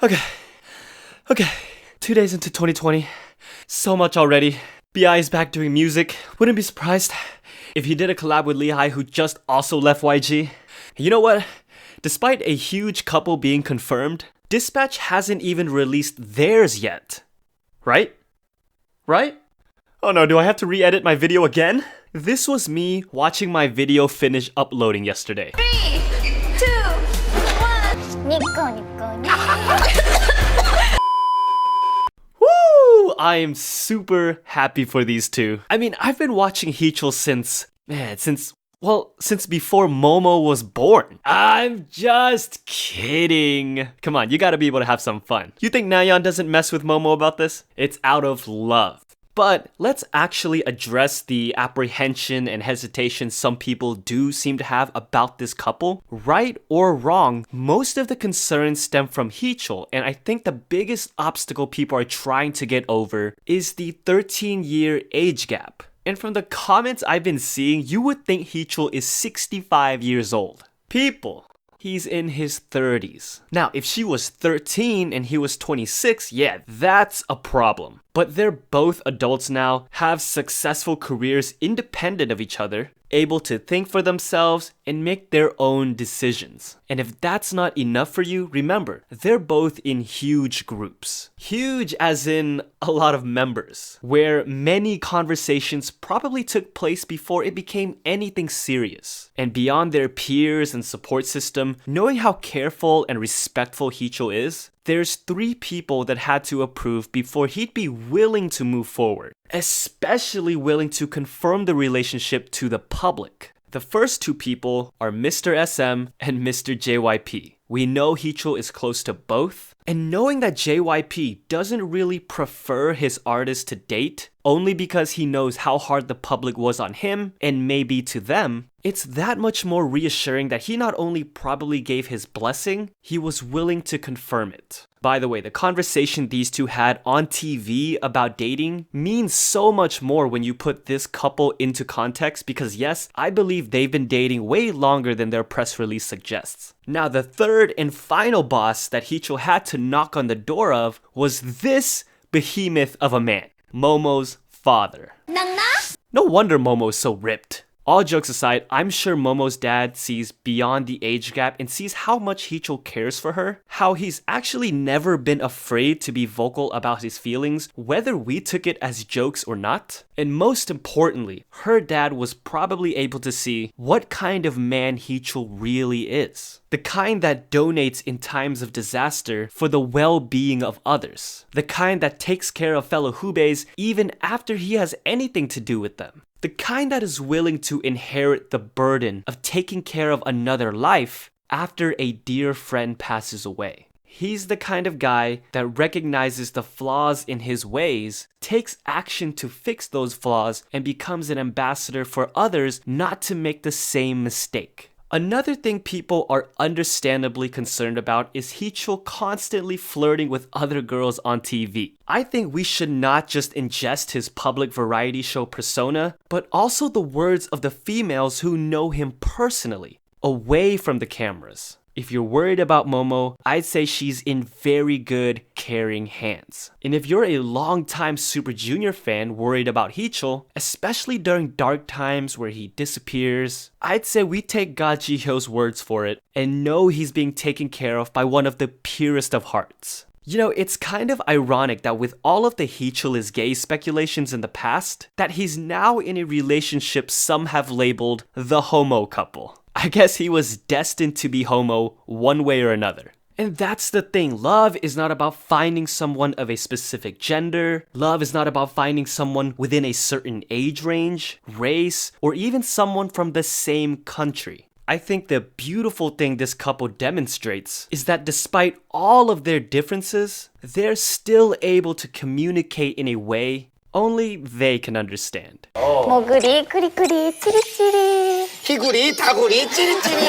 Okay. Okay. 2 days into 2020. So much already. BI is back doing music. Wouldn't be surprised if he did a collab with Lehigh, who just also left YG. You know what? Despite a huge couple being confirmed, Dispatch hasn't even released theirs yet. Right? Right? Oh no, do I have to re-edit my video again? This was me watching my video finish uploading yesterday. 3, 2, 1. 니꺼 니꺼 Woo! I am super happy for these two. I mean, I've been watching Heechul since before Momo was born. I'm just kidding. Come on, you gotta be able to have some fun. You think Nayeon doesn't mess with Momo about this? It's out of love. But let's actually address the apprehension and hesitation some people do seem to have about this couple. Right or wrong, most of the concerns stem from Heechul, and I think the biggest obstacle people are trying to get over is the 13-year age gap. And from the comments I've been seeing, you would think Heechul is 65 years old. People, he's in his 30s. Now, if she was 13 and he was 26, yeah, that's a problem. But they're both adults now, have successful careers independent of each other, able to think for themselves and make their own decisions. And if that's not enough for you, remember, they're both in huge groups. Huge as in a lot of members, where many conversations probably took place before it became anything serious. And beyond their peers and support system, knowing how careful and respectful Heechul is, there's 3 people that had to approve before he'd be willing to move forward, especially willing to confirm the relationship to the public. The first 2 people are Mr. SM and Mr. JYP. We know Heechul is close to both, and knowing that JYP doesn't really prefer his artist to date, only because he knows how hard the public was on him and maybe to them, it's that much more reassuring that he not only probably gave his blessing, he was willing to confirm it. By the way, the conversation these two had on TV about dating means so much more when you put this couple into context because yes, I believe they've been dating way longer than their press release suggests. Now, the third and final boss that Heechul had to knock on the door of was this behemoth of a man, Momo's father. No wonder Momo is so ripped. All jokes aside, I'm sure Momo's dad sees beyond the age gap and sees how much Heechul cares for her, how he's actually never been afraid to be vocal about his feelings, whether we took it as jokes or not. And most importantly, her dad was probably able to see what kind of man Heechul really is. The kind that donates in times of disaster for the well-being of others. The kind that takes care of fellow Hubeis even after he has anything to do with them. The kind that is willing to inherit the burden of taking care of another life after a dear friend passes away. He's the kind of guy that recognizes the flaws in his ways, takes action to fix those flaws, and becomes an ambassador for others not to make the same mistake. Another thing people are understandably concerned about is Heechul constantly flirting with other girls on TV. I think we should not just ingest his public variety show persona, but also the words of the females who know him personally, away from the cameras. If you're worried about Momo, I'd say she's in very good, caring hands. And if you're a longtime Super Junior fan worried about Heechul, especially during dark times where he disappears, I'd say we take God Ji-hyo's words for it and know he's being taken care of by one of the purest of hearts. You know, it's kind of ironic that with all of the Heechul is gay speculations in the past, that he's now in a relationship some have labeled the HOMO couple. I guess he was destined to be homo one way or another. And that's the thing, love is not about finding someone of a specific gender, love is not about finding someone within a certain age range, race, or even someone from the same country. I think the beautiful thing this couple demonstrates is that despite all of their differences, they're still able to communicate in a way only they can understand. 모구리 꾸리꾸리 찌릿찌릿 희구리 다구리 찌릿찌릿